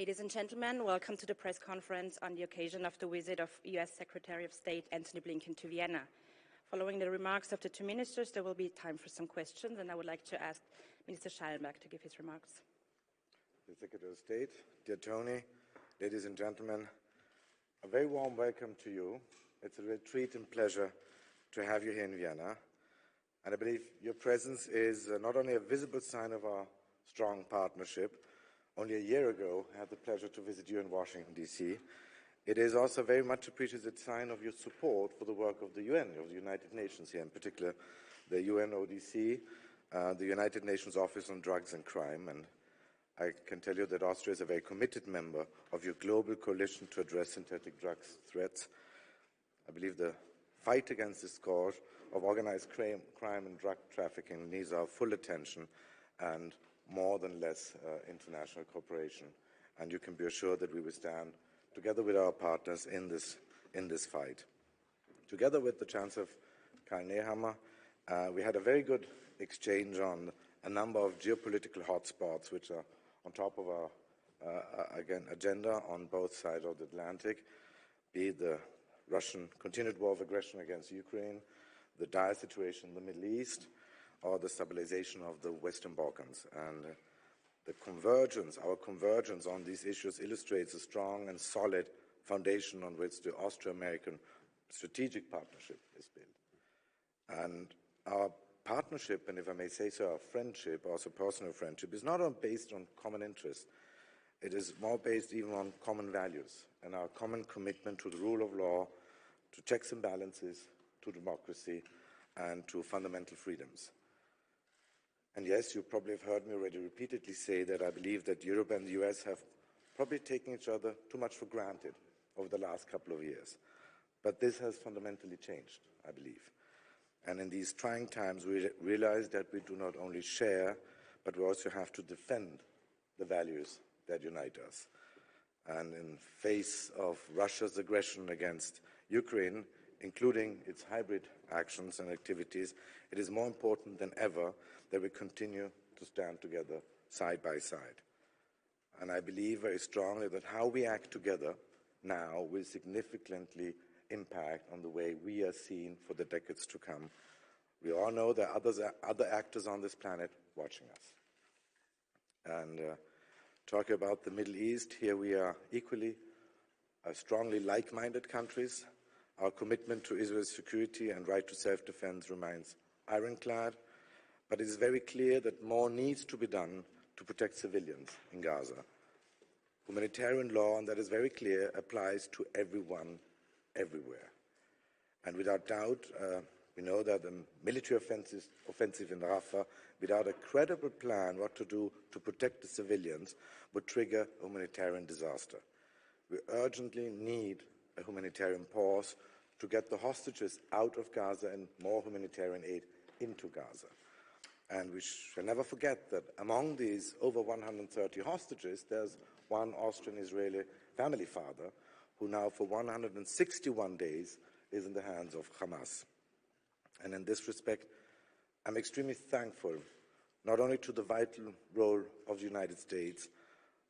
Ladies and gentlemen, welcome to the press conference on the occasion of the visit of US Secretary of State Antony Blinken to Vienna. Following the remarks of the two ministers, there will be time for some questions, and I would like to ask Minister Schallenberg to give his remarks. The Secretary of State, dear Tony, ladies and gentlemen, a very warm welcome to you. It's a real treat and pleasure to have you here in Vienna. And I believe your presence is not only a visible sign of our strong partnership. Only a year ago, I had the pleasure to visit you in Washington, D.C. It is also a very much appreciated sign of your support for the work of the UN, of the United Nations here, in particular the UNODC, the United Nations Office on Drugs and Crime. And I can tell you that Austria is a very committed member of your global coalition to address synthetic drugs threats. I believe the fight against this scourge of organized crime and drug trafficking needs our full attention and more than less international cooperation, and you can be assured that we will stand together with our partners in this fight. Together with the Chancellor Karl Nehammer, we had a very good exchange on a number of geopolitical hotspots which are on top of our agenda on both sides of the Atlantic, be it the Russian continued war of aggression against Ukraine, the dire situation in the Middle East, or the stabilization of the Western Balkans. And our convergence on these issues illustrates a strong and solid foundation on which the Austro-American strategic partnership is built. And our partnership, and if I may say so, our friendship, also personal friendship, is not only based on common interests. It is more based even on common values and our common commitment to the rule of law, to checks and balances, to democracy, and to fundamental freedoms. And yes, you probably have heard me already repeatedly say that I believe that Europe and the US have probably taken each other too much for granted over the last couple of years. But this has fundamentally changed, I believe. And in these trying times, we realize that we do not only share, but we also have to defend the values that unite us. And in face of Russia's aggression against Ukraine, including its hybrid actions and activities, it is more important than ever that we continue to stand together side by side. And I believe very strongly that how we act together now will significantly impact on the way we are seen for the decades to come. We all know there are other actors on this planet watching us. And talking about the Middle East, here we are equally strongly like-minded countries. Our commitment to Israel's security and right to self-defense remains ironclad, but it is very clear that more needs to be done to protect civilians in Gaza. Humanitarian law, and that is very clear, applies to everyone, everywhere. And without doubt, we know that the military offensive in Rafah, without a credible plan what to do to protect the civilians, would trigger a humanitarian disaster. We urgently need a humanitarian pause to get the hostages out of Gaza and more humanitarian aid into Gaza. And we shall never forget that among these over 130 hostages, there's one Austrian-Israeli family father who now for 161 days is in the hands of Hamas. And in this respect, I'm extremely thankful not only to the vital role of the United States,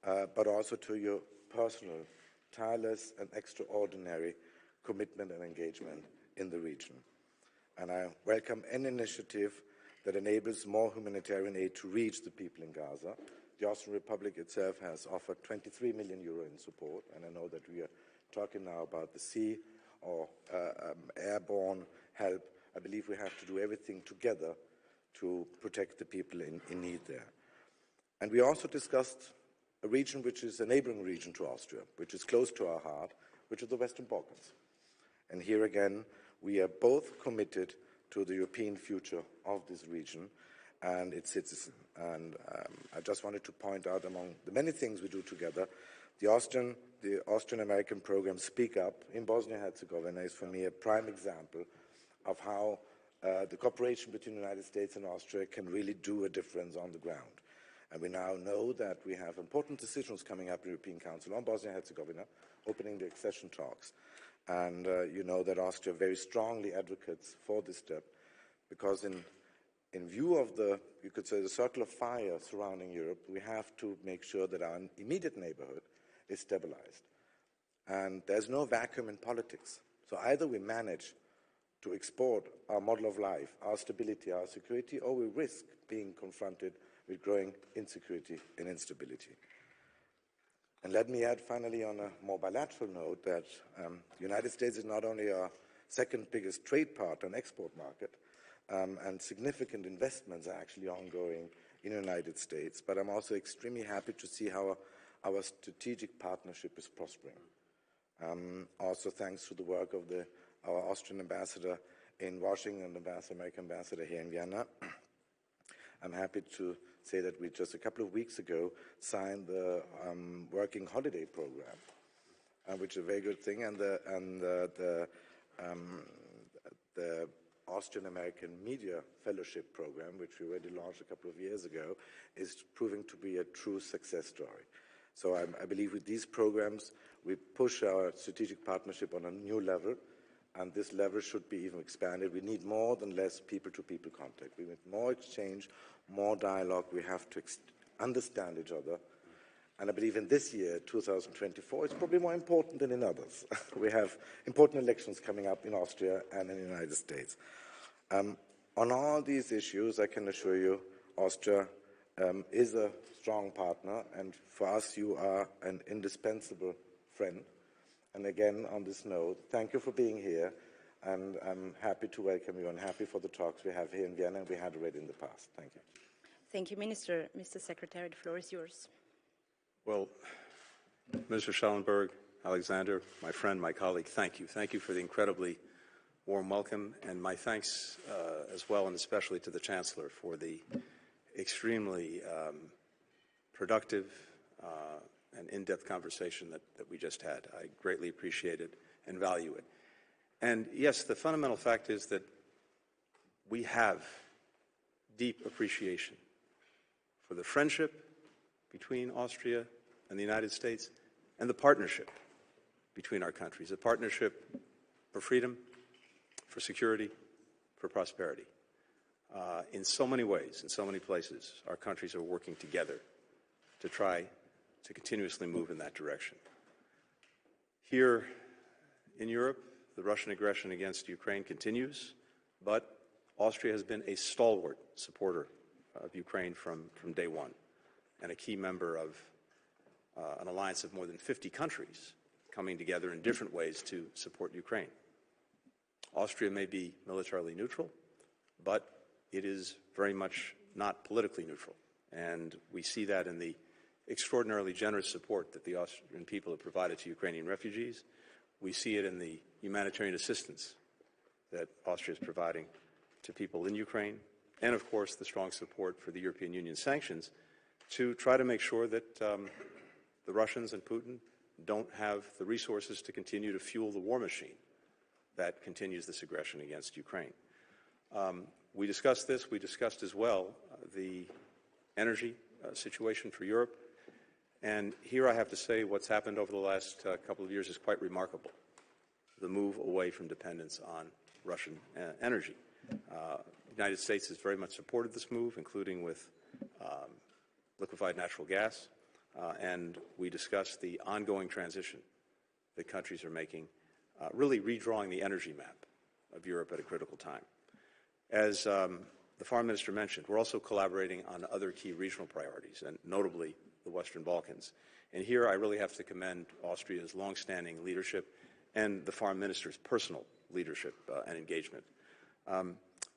but also to your personal, tireless and extraordinary commitment and engagement in the region. And I welcome any initiative that enables more humanitarian aid to reach the people in Gaza. The Austrian Republic itself has offered 23 million euro in support, and I know that we are talking now about the sea or airborne help. I believe we have to do everything together to protect the people in need there. And we also discussed a region which is a neighboring region to Austria, which is close to our heart, which is the Western Balkans. And here again, we are both committed to the European future of this region and its citizens. And I just wanted to point out, among the many things we do together, the Austrian-American program Speak Up in Bosnia-Herzegovina is for me a prime example of how the cooperation between the United States and Austria can really do a difference on the ground. And we now know that we have important decisions coming up in the European Council on Bosnia-Herzegovina, opening the accession talks. And you know that Austria very strongly advocates for this step, because in view of you could say, the circle of fire surrounding Europe, we have to make sure that our immediate neighborhood is stabilized. And there's no vacuum in politics. So either we manage to export our model of life, our stability, our security, or we risk being confronted with growing insecurity and instability. And let me add finally on a more bilateral note that the United States is not only our second biggest trade partner and export market, and significant investments are actually ongoing in the United States, but I'm also extremely happy to see how our strategic partnership is prospering. Also thanks to the work of our Austrian ambassador in Washington, American ambassador here in Vienna. I'm happy to say that we just a couple of weeks ago signed the working holiday program, which is a very good thing, and the Austrian American Media Fellowship Program, which we already launched a couple of years ago, is proving to be a true success story. So I believe with these programs, we push our strategic partnership on a new level, and this level should be even expanded. We need more than less people-to-people contact. We need more exchange, more dialogue. We have to understand each other. And I believe in this year, 2024, it's probably more important than in others. We have important elections coming up in Austria and in the United States. On all these issues, I can assure you, Austria is a strong partner, and for us, you are an indispensable friend. And again, on this note, thank you for being here, and I'm happy to welcome you and happy for the talks we have here in Vienna and we had already in the past. Thank you. Thank you, Minister. Mr. Secretary, the floor is yours. Well, Minister Schallenberg, Alexander, my friend, my colleague, thank you. Thank you for the incredibly warm welcome, and my thanks as well, and especially to the Chancellor for the extremely productive and in-depth conversation that we just had. I greatly appreciate it and value it. And yes, the fundamental fact is that we have deep appreciation for the friendship between Austria and the United States and the partnership between our countries, a partnership for freedom, for security, for prosperity. In so many ways, in so many places, our countries are working together to try to continuously move in that direction. Here in Europe, the Russian aggression against Ukraine continues, but Austria has been a stalwart supporter of Ukraine from day one, and a key member of an alliance of more than 50 countries coming together in different ways to support Ukraine. Austria may be militarily neutral, but it is very much not politically neutral, and we see that in the extraordinarily generous support that the Austrian people have provided to Ukrainian refugees. We see it in the humanitarian assistance that Austria is providing to people in Ukraine, and of course the strong support for the European Union sanctions to try to make sure that the Russians and Putin don't have the resources to continue to fuel the war machine that continues this aggression against Ukraine. We discussed this. We discussed as well the energy situation for Europe. And here I have to say what's happened over the last couple of years is quite remarkable, the move away from dependence on Russian energy. The United States has very much supported this move, including with liquefied natural gas, and we discussed the ongoing transition that countries are making, really redrawing the energy map of Europe at a critical time. As the Foreign Minister mentioned, we're also collaborating on other key regional priorities, and notably the Western Balkans. And here I really have to commend Austria's longstanding leadership and the Foreign Minister's personal leadership and engagement.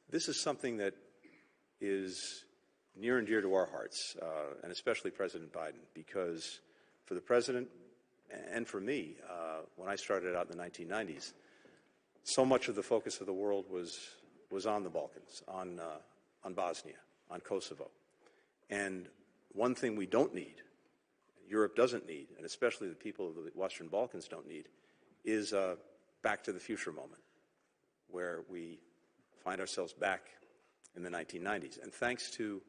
This is something that is near and dear to our hearts, and especially President Biden, because for the President and for me, when I started out in the 1990s, so much of the focus of the world was on the Balkans, on Bosnia, on Kosovo. And one thing we don't need, Europe doesn't need, and especially the people of the Western Balkans don't need, is a back to the future moment, where we find ourselves back in the 1990s. And thanks to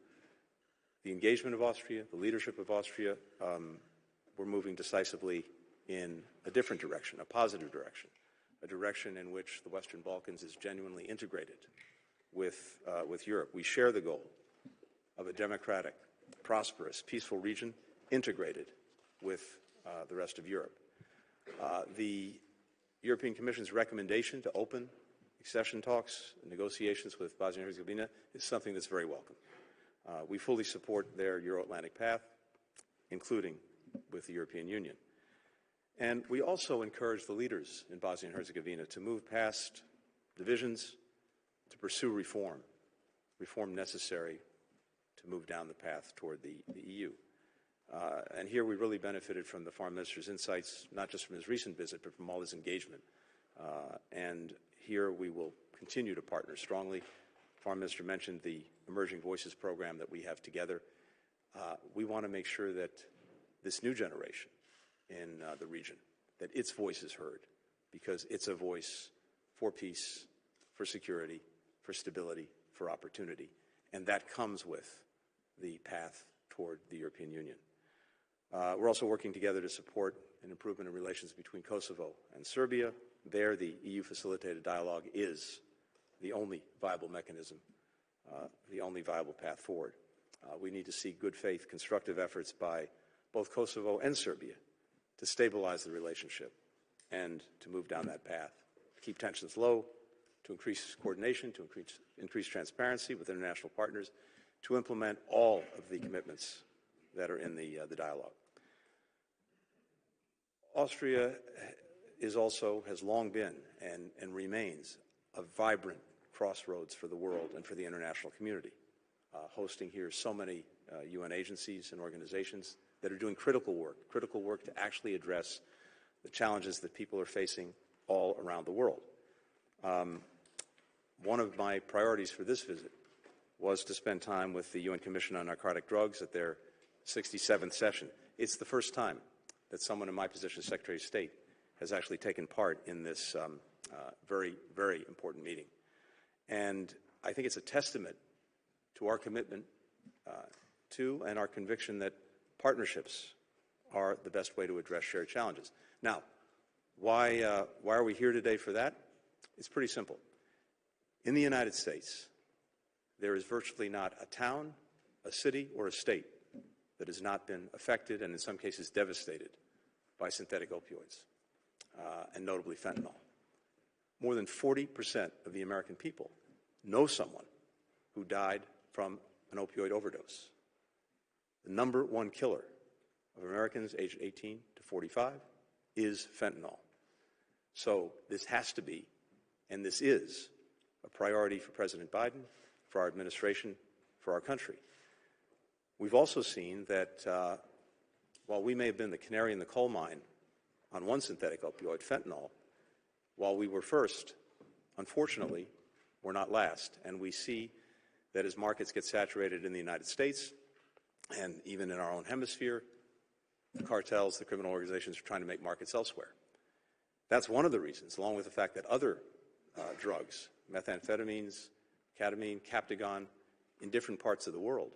the engagement of Austria, the leadership of Austria, we're moving decisively in a different direction, a positive direction, a direction in which the Western Balkans is genuinely integrated with Europe. We share the goal of a democratic, prosperous, peaceful region integrated with the rest of Europe. The European Commission's recommendation to open accession talks, negotiations with Bosnia and Herzegovina is something that's very welcome. We fully support their Euro-Atlantic path, including with the European Union. And we also encourage the leaders in Bosnia and Herzegovina to move past divisions, to pursue reform necessary to move down the path toward the EU. And here we really benefited from the Foreign Minister's insights, not just from his recent visit, but from all his engagement. And here we will continue to partner strongly. The Foreign Minister mentioned the Emerging Voices program that we have together. We want to make sure that this new generation in the region, that its voice is heard, because it's a voice for peace, for security, for stability, for opportunity. And that comes with the path toward the European Union. We're also working together to support an improvement in relations between Kosovo and Serbia. There, the EU-facilitated dialogue is the only viable mechanism, the only viable path forward. We need to see good faith, constructive efforts by both Kosovo and Serbia to stabilize the relationship and to move down that path, to keep tensions low, to increase coordination, to increase transparency with international partners, to implement all of the commitments that are in the dialogue. Austria has long been and remains a vibrant crossroads for the world and for the international community, hosting here so many UN agencies and organizations that are doing critical work to actually address the challenges that people are facing all around the world. One of my priorities for this visit was to spend time with the UN Commission on Narcotic Drugs at their 67th session. It's the first time that someone in my position as Secretary of State has actually taken part in this very, very important meeting. And I think it's a testament to our commitment to and our conviction that partnerships are the best way to address shared challenges. Now, why are we here today for that? It's pretty simple. In the United States, there is virtually not a town, a city, or a state that has not been affected and in some cases devastated by synthetic opioids, and notably fentanyl. More than 40% of the American people know someone who died from an opioid overdose. The number one killer of Americans aged 18 to 45 is fentanyl. So this has to be, and this is, a priority for President Biden, for our administration, for our country. We've also seen that while we may have been the canary in the coal mine on one synthetic opioid, fentanyl, while we were first, unfortunately, we're not last. And we see that as markets get saturated in the United States and even in our own hemisphere, the cartels, the criminal organizations are trying to make markets elsewhere. That's one of the reasons, along with the fact that other drugs, methamphetamines, ketamine, Captagon, in different parts of the world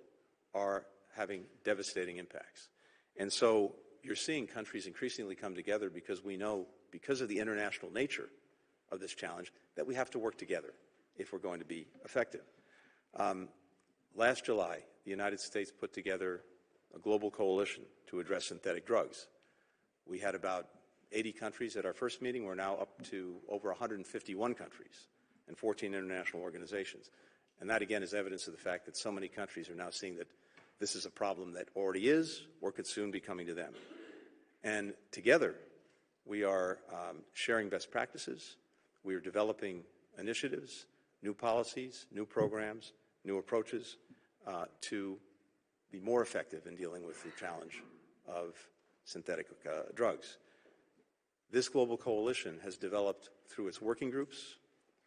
are having devastating impacts. And so you're seeing countries increasingly come together because we know, because of the international nature of this challenge, that we have to work together if we're going to be effective. Last July, the United States put together a global coalition to address synthetic drugs. We had about 80 countries at our first meeting. We're now up to over 151 countries and 14 international organizations. And that, again, is evidence of the fact that so many countries are now seeing that this is a problem that already is or could soon be coming to them. And together, we are sharing best practices. We are developing initiatives, new policies, new programs, new approaches to be more effective in dealing with the challenge of synthetic drugs. This global coalition has developed through its working groups,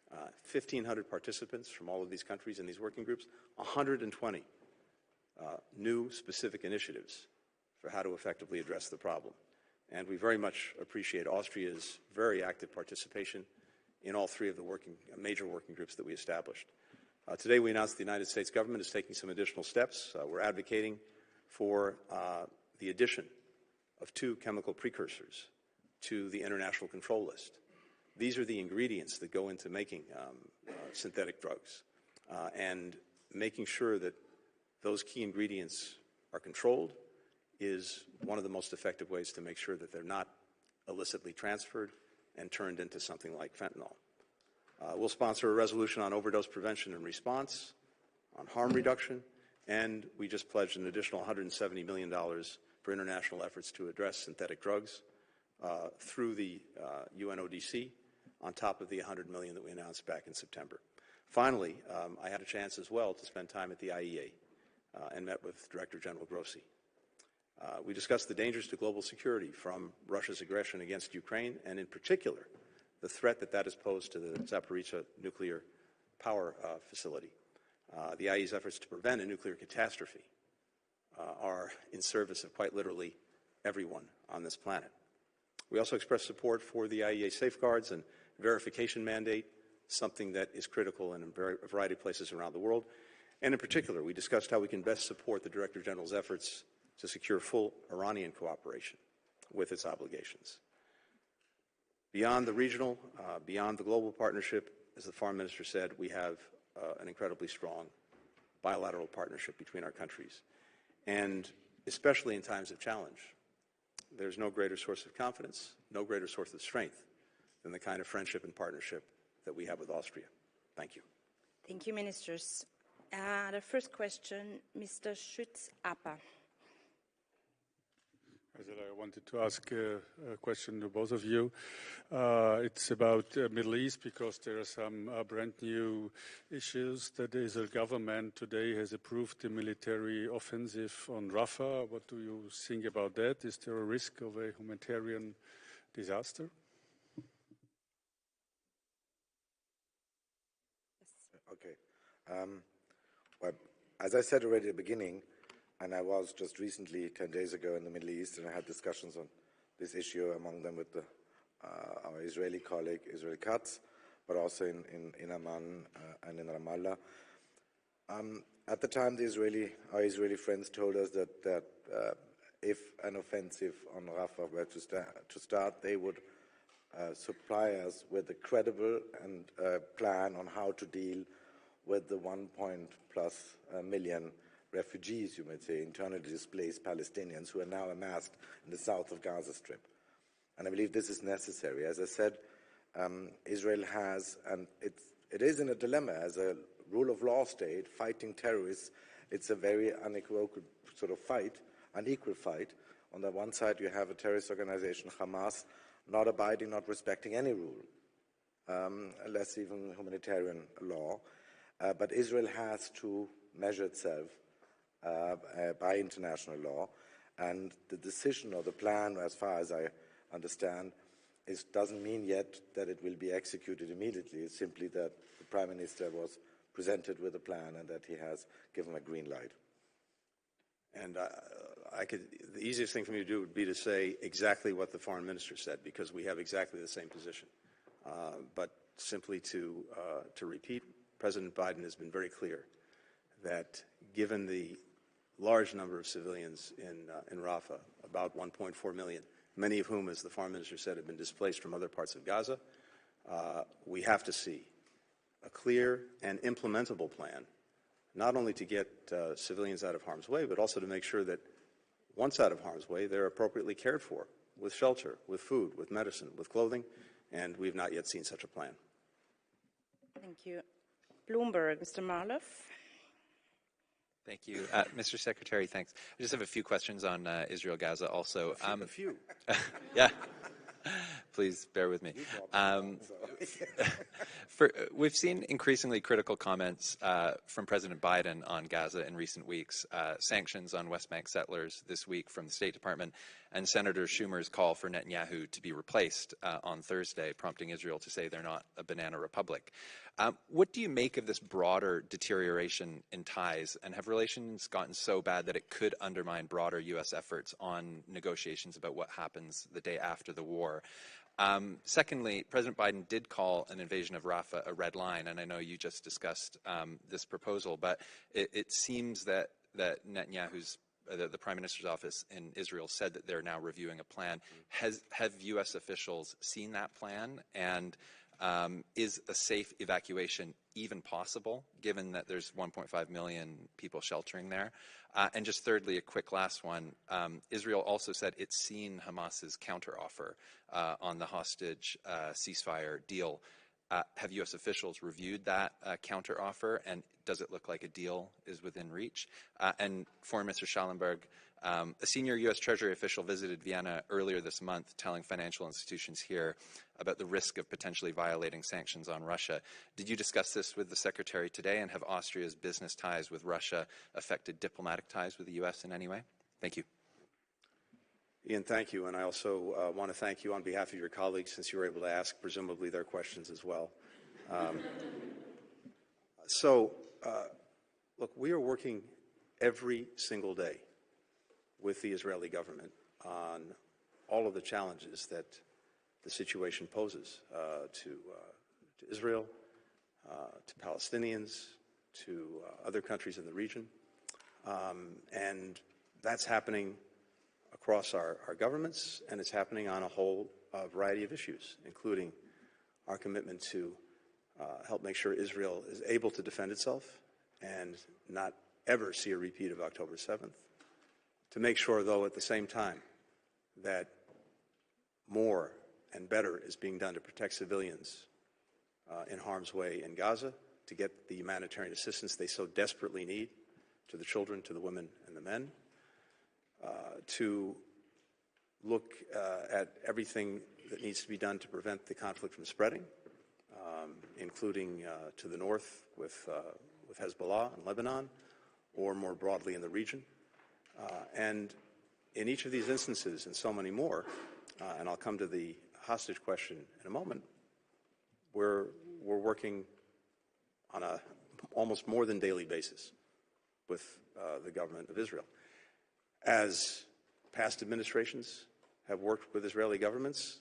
1,500 participants from all of these countries in these working groups, 120 new specific initiatives for how to effectively address the problem. And we very much appreciate Austria's very active participation in all three of the major working groups that we established. Today we announced the United States government is taking some additional steps. We're advocating for the addition of 2 chemical precursors to the international control list. These are the ingredients that go into making synthetic drugs, and making sure that those key ingredients are controlled is one of the most effective ways to make sure that they're not illicitly transferred and turned into something like fentanyl. We'll sponsor a resolution on overdose prevention and response, on harm reduction, and we just pledged an additional $170 million for international efforts to address synthetic drugs through the UNODC, on top of the $100 million that we announced back in September. Finally, I had a chance as well to spend time at the IEA and met with Director General Grossi. We discussed the dangers to global security from Russia's aggression against Ukraine, and in particular, the threat that has posed to the Zaporizhzhia nuclear power facility. The IEA's efforts to prevent a nuclear catastrophe are in service of quite literally everyone on this planet. We also expressed support for the IEA safeguards and verification mandate, something that is critical in a variety of places around the world. And in particular, we discussed how we can best support the Director General's efforts to secure full Iranian cooperation with its obligations. Beyond the regional, beyond the global partnership, as the Foreign Minister said, we have an incredibly strong bilateral partnership between our countries. And especially in times of challenge, there's no greater source of confidence, no greater source of strength than the kind of friendship and partnership that we have with Austria. Thank you. Thank you, Ministers. The first question, Mr. Schütz-Apper. I wanted to ask a question to both of you. It's about Middle East, because there are some brand new issues. That the Israel government today has approved the military offensive on Rafah. What do you think about that? Is there a risk of a humanitarian disaster? Okay. Well, as I said already at the beginning, and I was just recently, 10 days ago, in the Middle East, and I had discussions on this issue, among them with our Israeli colleague, Israel Katz, but also in Amman and in Ramallah. At the time, our Israeli friends told us that if an offensive on Rafah were to start, they would supply us with a credible and plan on how to deal with the 1+ million refugees, you might say, internally displaced Palestinians who are now amassed in the south of Gaza Strip. And I believe this is necessary. As I said, Israel has, and it is in a dilemma as a rule of law state, fighting terrorists. It's a very unequivocal sort of fight, unequal fight. On the one side, you have a terrorist organization, Hamas, not abiding, not respecting any rule, less even humanitarian law. But Israel has to measure itself by international law, and the decision or the plan, as far as I understand, doesn't mean yet that it will be executed immediately. It's simply that the Prime Minister was presented with a plan and that he has given a green light. And the easiest thing for me to do would be to say exactly what the Foreign Minister said, because we have exactly the same position. But simply to repeat, President Biden has been very clear that given the large number of civilians in Rafah, about 1.4 million, many of whom, as the Foreign Minister said, have been displaced from other parts of Gaza, we have to see a clear and implementable plan, not only to get civilians out of harm's way, but also to make sure that once out of harm's way, they're appropriately cared for, with shelter, with food, with medicine, with clothing, and we've not yet seen such a plan. Thank you. Bloomberg, Mr. Marloff. Thank you. Mr. Secretary, thanks. I just have a few questions on Israel-Gaza also. A few. Yeah. Please bear with me. We've seen increasingly critical comments from President Biden on Gaza in recent weeks, sanctions on West Bank settlers this week from the State Department, and Senator Schumer's call for Netanyahu to be replaced on Thursday, prompting Israel to say they're not a banana republic. What do you make of this broader deterioration in ties, and have relations gotten so bad that it could undermine broader U.S. efforts on negotiations about what happens the day after the war? Secondly, President Biden did call an invasion of Rafah a red line, and I know you just discussed this proposal, but it seems that Netanyahu's the Prime Minister's office in Israel said that they're now reviewing a plan. Have U.S. officials seen that plan? And Is a safe evacuation even possible, given that there's 1.5 million people sheltering there? And just thirdly, a quick last one. Israel also said it's seen Hamas's counteroffer on the hostage ceasefire deal. Have U.S. officials reviewed that counteroffer, and does it look like a deal is within reach? And Foreign Minister Schallenberg, a senior U.S. Treasury official visited Vienna earlier this month, telling financial institutions here about the risk of potentially violating sanctions on Russia. Did you discuss this with the Secretary today, and have Austria's business ties with Russia affected diplomatic ties with the U.S. in any way? Thank you. Ian, thank you. And I also want to thank you on behalf of your colleagues, since you were able to ask, presumably, their questions as well. Look, we are working every single day with the Israeli government on all of the challenges that the situation poses to Israel, to Palestinians, to other countries in the region. And that's happening across our governments, and it's happening on a whole variety of issues, including our commitment to help make sure Israel is able to defend itself and not ever see a repeat of October 7th, to make sure, though, at the same time, that more and better is being done to protect civilians in harm's way in Gaza, to get the humanitarian assistance they so desperately need to the children, to the women and the men, to look at everything that needs to be done to prevent the conflict from spreading, including to the north with Hezbollah and Lebanon, or more broadly in the region. And in each of these instances, and so many more, and I'll come to the hostage question in a moment, we're working on a almost more than daily basis with the government of Israel. As past administrations have worked with Israeli governments,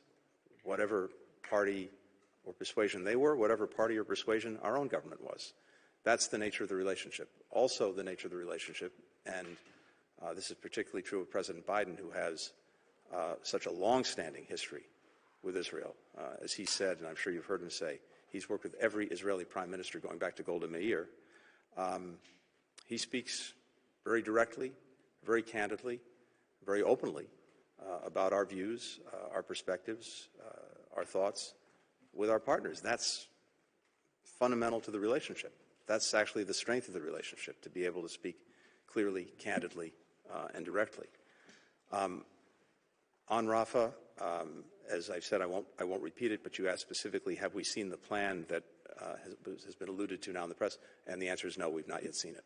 whatever party or persuasion they were, whatever party or persuasion our own government was. That's the nature of the relationship. Also the nature of the relationship, and this is particularly true of President Biden, who has such a long-standing history with Israel. As he said, and I'm sure you've heard him say, he's worked with every Israeli prime minister going back to Golda Meir. He speaks very directly, very candidly, very openly about our views, our perspectives, our thoughts with our partners. That's fundamental to the relationship. That's actually the strength of the relationship, to be able to speak clearly, candidly, and directly. On Rafah, as I've said, I won't repeat it, but you asked specifically, have we seen the plan that has been alluded to now in the press? And the answer is no, we've not yet seen it.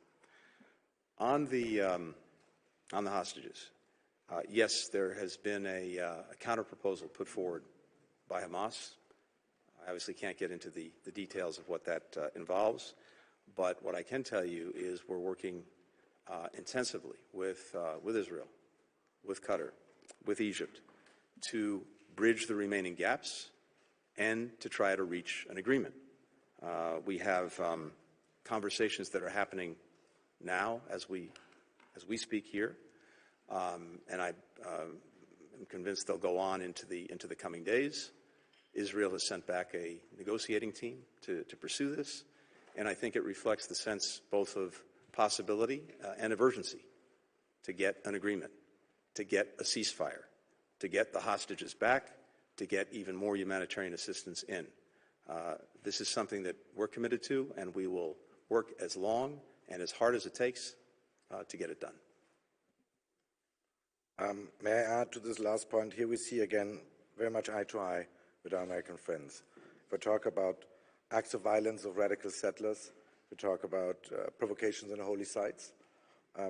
On the hostages, yes, there has been a counter-proposal put forward by Hamas. I obviously can't get into the details of what that involves, but what I can tell you is we're working intensively with Israel, with Qatar, with Egypt, to bridge the remaining gaps and to try to reach an agreement. We have conversations that are happening now as we speak here, and I am convinced they'll go on into the coming days. Israel has sent back a negotiating team to pursue this, and I think it reflects the sense both of possibility and of urgency to get an agreement, to get a ceasefire, to get the hostages back, to get even more humanitarian assistance in. This is something that we're committed to, and we will work as long and as hard as it takes to get it done. May I add to this last point? Here we see again very much eye to eye with our American friends. If we talk about acts of violence of radical settlers, we talk about provocations on holy sites,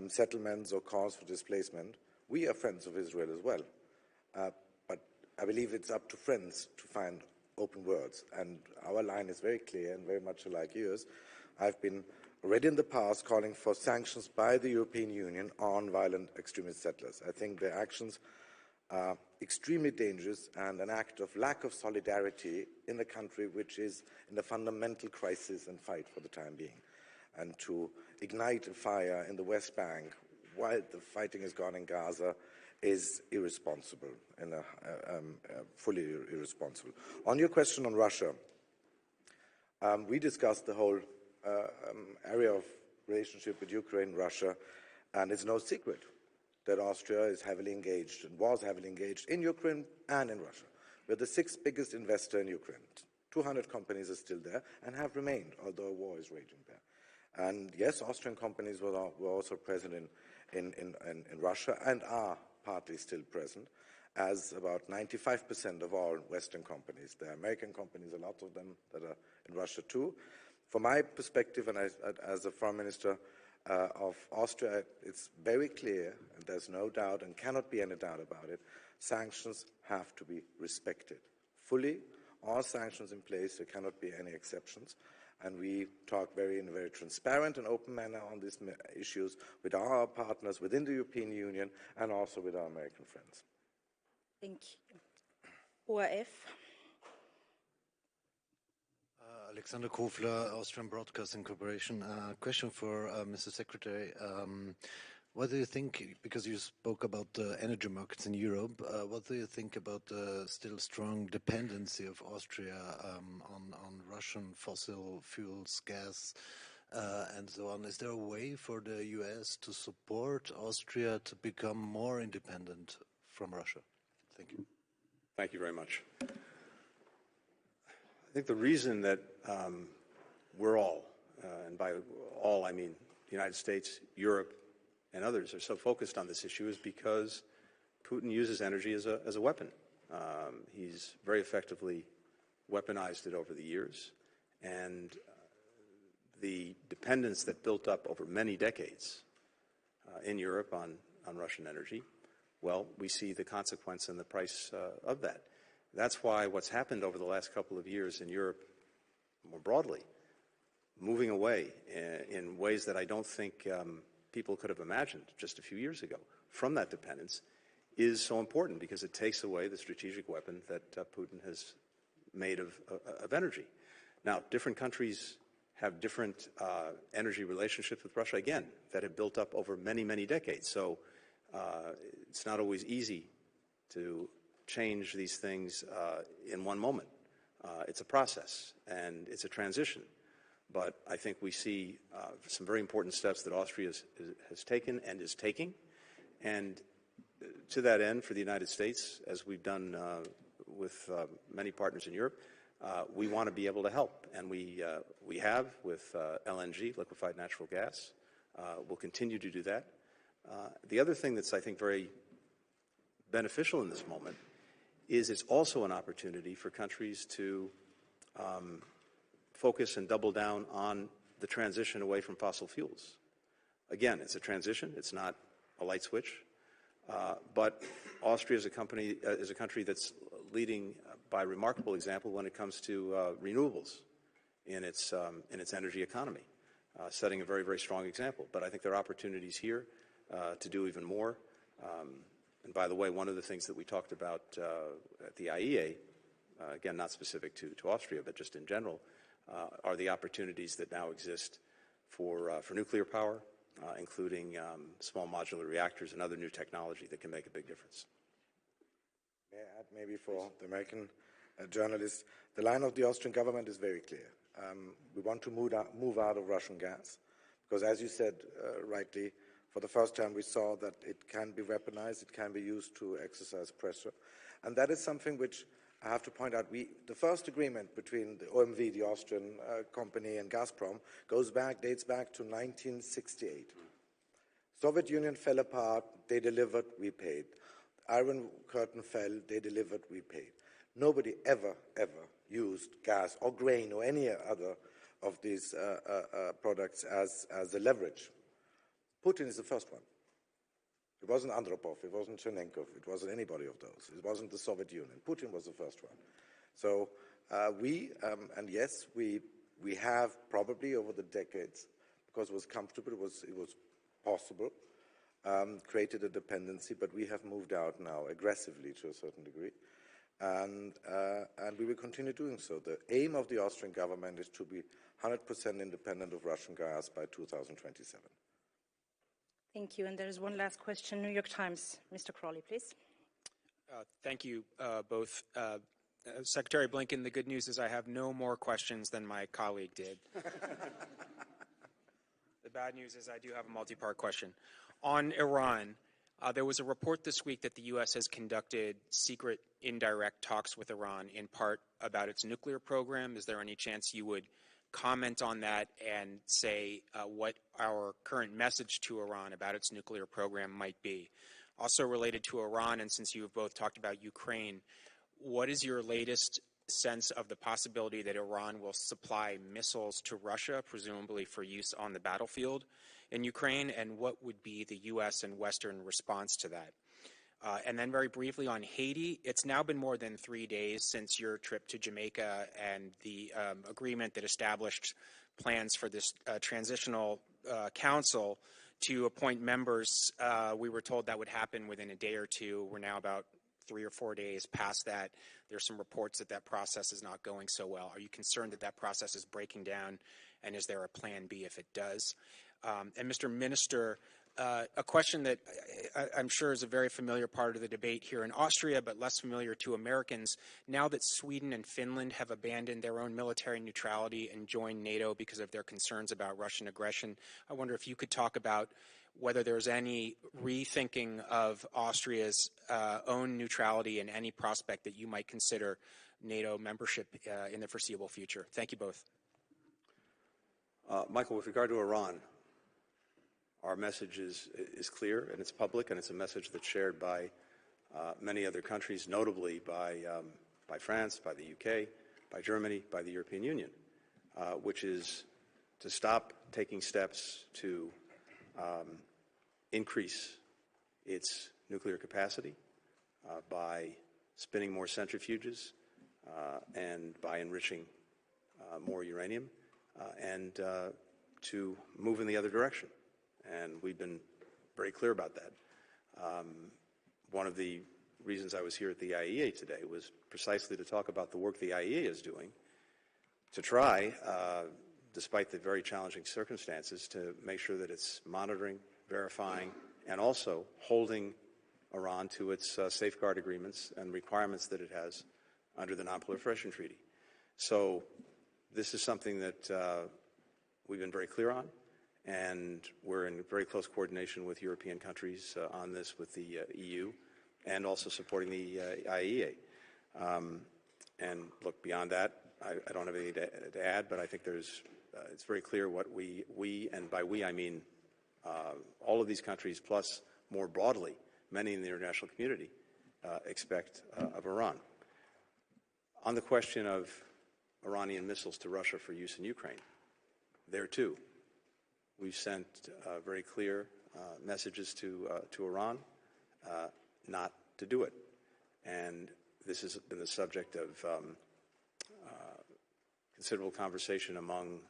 settlements or calls for displacement, we are friends of Israel as well. But I believe it's up to friends to find open words, and our line is very clear and very much like yours. I've been already in the past calling for sanctions by the European Union on violent extremist settlers. I think their actions are extremely dangerous and an act of lack of solidarity in a country which is in a fundamental crisis and fight for the time being. And to ignite a fire in the West Bank while the fighting is gone in Gaza is irresponsible, and fully irresponsible. On your question on Russia, We discussed the whole area of relationship with Ukraine, Russia, and it's no secret that Austria is heavily engaged and was heavily engaged in Ukraine and in Russia. We're the sixth biggest investor in Ukraine. 200 companies are still there and have remained, although a war is raging there. And yes, Austrian companies were also present in Russia and are partly still present, as about 95% of all Western companies. There are American companies, a lot of them that are in Russia too. From my perspective, and as a foreign minister of Austria, it's very clear, and there's no doubt and cannot be any doubt about it, sanctions have to be respected fully. All sanctions in place, there cannot be any exceptions. And we talk in a very transparent and open manner on these issues with our partners within the European Union and also with our American friends. Thank you. ORF. Alexander Kofler, Austrian Broadcasting Corporation. Question for Mr. Secretary. What do you think, because you spoke about the energy markets in Europe, what do you think about the still strong dependency of Austria on Russian fossil fuels, gas, and so on? Is there a way for the US to support Austria to become more independent from Russia? Thank you. Thank you very much. I think the reason that we're all, and by all I mean the United States, Europe, and others are so focused on this issue is because Putin uses energy as a weapon. He's very effectively weaponized it over the years, and the dependence that built up over many decades in Europe on Russian energy, well, we see the consequence and the price of that. That's why what's happened over the last couple of years in Europe, more broadly, moving away in ways that I don't think people could have imagined just a few years ago from that dependence, is so important because it takes away the strategic weapon that Putin has made of energy. Now, different countries have different energy relationships with Russia, again, that have built up over many, many decades. So it's not always easy to change these things in one moment. It's a process, and it's a transition. But I think we see some very important steps that Austria has taken and is taking. And to that end, for the United States, as we've done with many partners in Europe, we want to be able to help. And we have with LNG, liquefied natural gas. We'll continue to do that. The other thing that's, I think, very beneficial in this moment is it's also an opportunity for countries to focus and double down on the transition away from fossil fuels. Again, it's a transition. It's not a light switch. But Austria is a country that's leading by remarkable example when it comes to renewables in its energy economy, setting a very, very strong example. But I think there are opportunities here to do even more. And by the way, one of the things that we talked about at the IEA, again, not specific to Austria, but just in general, are the opportunities that now exist for nuclear power, including small modular reactors and other new technology that can make a big difference. May I add maybe for the American journalists, the line of the Austrian government is very clear. We want to move out of Russian gas because, as you said rightly, for the first time we saw that it can be weaponized, it can be used to exercise pressure. And that is something which I have to point out. The first agreement between the OMV, the Austrian company, and Gazprom dates back to 1968. Soviet Union fell apart, they delivered, we paid. Iron Curtain fell, they delivered, we paid. Nobody ever used gas or grain or any other of these products as a leverage. Putin is the first one. It wasn't Andropov, it wasn't Chernenkov, it wasn't anybody of those. It wasn't the Soviet Union. Putin was the first one. So and yes, we have probably over the decades, because it was comfortable, it was possible, created a dependency, but we have moved out now aggressively to a certain degree. And we will continue doing so. The aim of the Austrian government is to be 100% independent of Russian gas by 2027. Thank you. And there is one last question, New York Times. Mr. Crawley, please. Thank you both. Secretary Blinken, the good news is I have no more questions than my colleague did. The bad news is I do have a multi-part question. On Iran, there was a report this week that the U.S. has conducted secret indirect talks with Iran, in part about its nuclear program. Is there any chance you would comment on that and say what our current message to Iran about its nuclear program might be? Also related to Iran, and since you have both talked about Ukraine, what is your latest sense of the possibility that Iran will supply missiles to Russia, presumably for use on the battlefield in Ukraine, and what would be the U.S. and Western response to that? And then very briefly on Haiti, it's now been more than 3 days since your trip to Jamaica and the agreement that established plans for this transitional council to appoint members. We were told that would happen within a day or two. We're now about 3 or 4 days past that. There's some reports that that process is not going so well. Are you concerned that that process is breaking down, and is there a plan B if it does? And Mr. Minister, a question that I'm sure is a very familiar part of the debate here in Austria, but less familiar to Americans. Now that Sweden and Finland have abandoned their own military neutrality and joined NATO because of their concerns about Russian aggression, I wonder if you could talk about whether there's any rethinking of Austria's own neutrality and any prospect that you might consider NATO membership in the foreseeable future. Thank you both. Michael, with regard to Iran, our message is clear, and it's public, and it's a message that's shared by many other countries, notably by France, by the UK, by Germany, by the European Union, which is to stop taking steps to increase its nuclear capacity by spinning more centrifuges and by enriching more uranium, and to move in the other direction. And we've been very clear about that. One of the reasons I was here at the IAEA today was precisely to talk about the work the IAEA is doing to try, despite the very challenging circumstances, to make sure that it's monitoring, verifying, and also holding Iran to its safeguard agreements and requirements that it has under the Non-Proliferation Treaty. So this is something that we've been very clear on, and we're in very close coordination with European countries on this, with the EU, and also supporting the IAEA. And look, beyond that, I don't have anything to add, but I think it's very clear what we, and by we I mean all of these countries, plus more broadly, many in the international community, expect of Iran. On the question of Iranian missiles to Russia for use in Ukraine, there too, we've sent very clear messages to Iran not to do it. And this has been the subject of considerable conversation among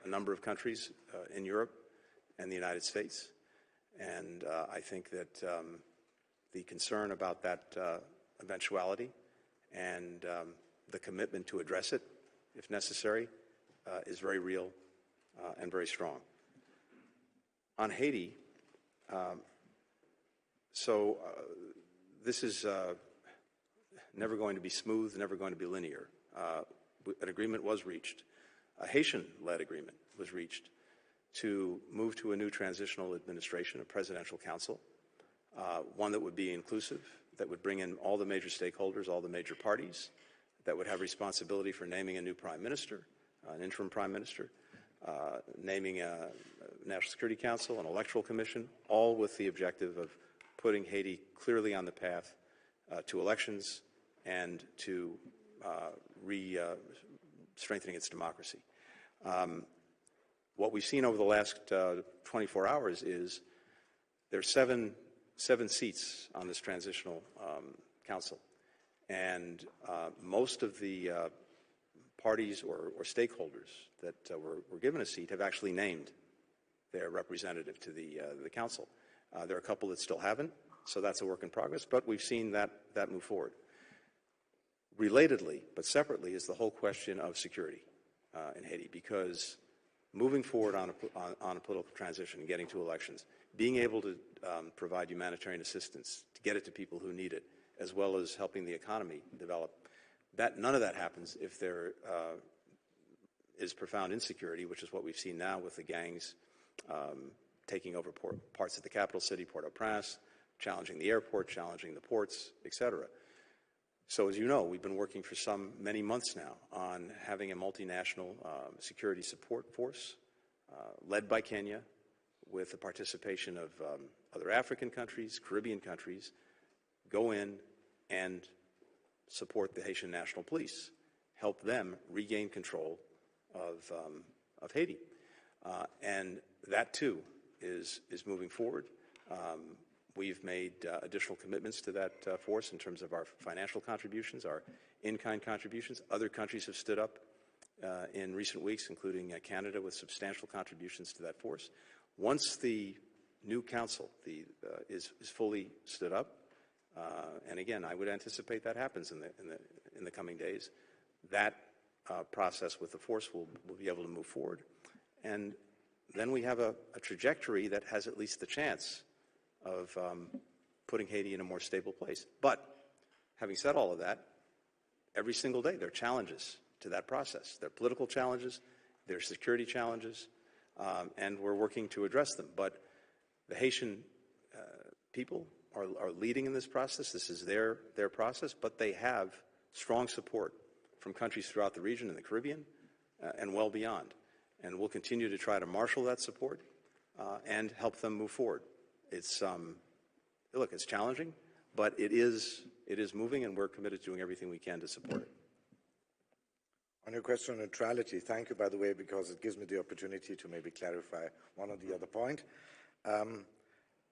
a number of countries in Europe and the United States. And I think that the concern about that eventuality and the commitment to address it, if necessary, is very real and very strong. On Haiti, this is never going to be smooth, never going to be linear. An agreement was reached, a Haitian-led agreement was reached to move to a new transitional administration, a presidential council, one that would be inclusive, that would bring in all the major stakeholders, all the major parties, that would have responsibility for naming a new prime minister, an interim prime minister, naming a National Security Council, an electoral commission, all with the objective of putting Haiti clearly on the path to elections and to strengthening its democracy. What we've seen over the last 24 hours is there's seven seats on this transitional council, and most of the parties or stakeholders that were given a seat have actually named their representative to the council. There are a couple that still haven't, so that's a work in progress, but we've seen that move forward. Relatedly, but separately, is the whole question of security in Haiti, because moving forward on a political transition and getting to elections, being able to provide humanitarian assistance, to get it to people who need it, as well as helping the economy develop. None of that happens if there is profound insecurity, which is what we've seen now with the gangs taking over parts of the capital city, Port-au-Prince, challenging the airport, challenging the ports, etc. So as you know, we've been working for many months now on having a multinational security support force led by Kenya with the participation of other African countries, Caribbean countries, go in and support the Haitian National Police, help them regain control of Haiti. And that, too, is moving forward. We've made additional commitments to that force in terms of our financial contributions, our in-kind contributions. Other countries have stood up in recent weeks, including Canada, with substantial contributions to that force. Once the new council is fully stood up, and again, I would anticipate that happens in the coming days, that process with the force will be able to move forward. And then we have a trajectory that has at least the chance of putting Haiti in a more stable place. But having said all of that, every single day there are challenges to that process. There are political challenges, there are security challenges, and we're working to address them. But the Haitian people are leading in this process. This is their process, but they have strong support from countries throughout the region in the Caribbean and well beyond. And we'll continue to try to marshal that support and help them move forward. It's look, it's challenging, but it is moving, and we're committed to doing everything we can to support it. On your question on neutrality, thank you, by the way, because it gives me the opportunity to maybe clarify one or the other point.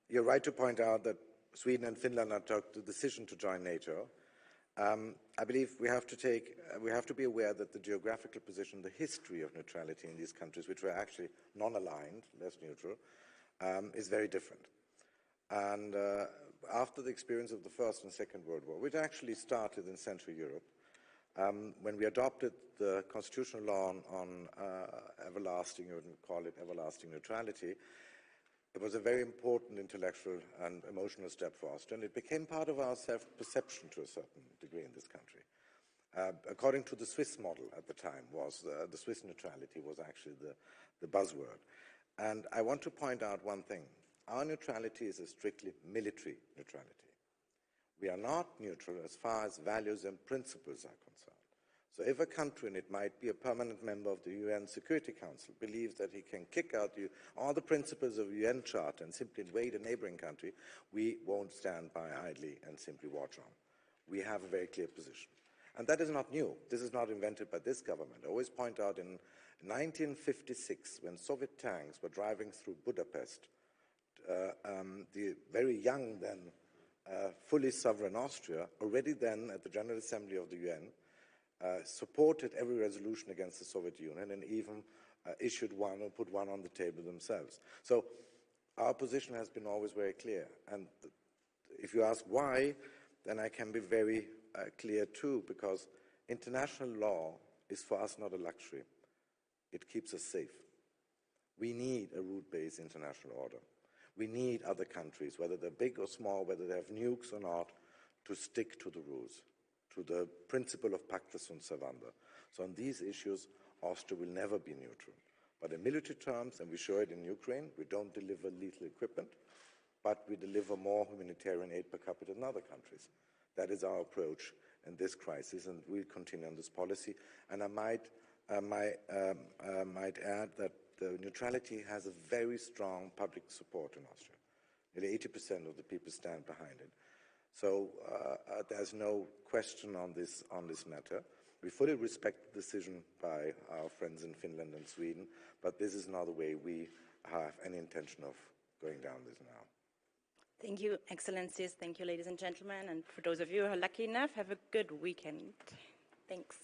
You're right to point out that Sweden and Finland have took the decision to join NATO. I believe we have to be aware that the geographical position, the history of neutrality in these countries, which were actually non-aligned, less neutral, is very different. And after the experience of the First and Second World War, which actually started in Central Europe, when we adopted the constitutional law on everlasting, you would call it everlasting neutrality, it was a very important intellectual and emotional step for Austria, and it became part of our self-perception to a certain degree in this country. According to the Swiss model at the time, the Swiss neutrality was actually the buzzword. And I want to point out one thing. Our neutrality is a strictly military neutrality. We are not neutral as far as values and principles are concerned. So if a country, and it might be a permanent member of the UN Security Council, believes that he can kick out all the principles of the UN Charter and simply invade a neighboring country, we won't stand by idly and simply watch on. We have a very clear position. And that is not new. This is not invented by this government. I always point out in 1956, when Soviet tanks were driving through Budapest, the very young then, fully sovereign Austria, already then at the General Assembly of the UN, supported every resolution against the Soviet Union and even issued one or put one on the table themselves. So our position has been always very clear. And if you ask why, then I can be very clear too, because international law is for us not a luxury. It keeps us safe. We need a root-based international order. We need other countries, whether they're big or small, whether they have nukes or not, to stick to the rules, to the principle of pacta sunt servanda. So on these issues, Austria will never be neutral. But in military terms, and we show it in Ukraine, we don't deliver lethal equipment, but we deliver more humanitarian aid per capita than other countries. That is our approach in this crisis, and we'll continue on this policy. And I might add that the neutrality has a very strong public support in Austria. Nearly 80% of the people stand behind it. So there's no question on this matter. We fully respect the decision by our friends in Finland and Sweden, but this is not the way we have any intention of going down this now. Thank you, Excellencies. Thank you, ladies and gentlemen. And for those of you who are lucky enough, have a good weekend. Thanks.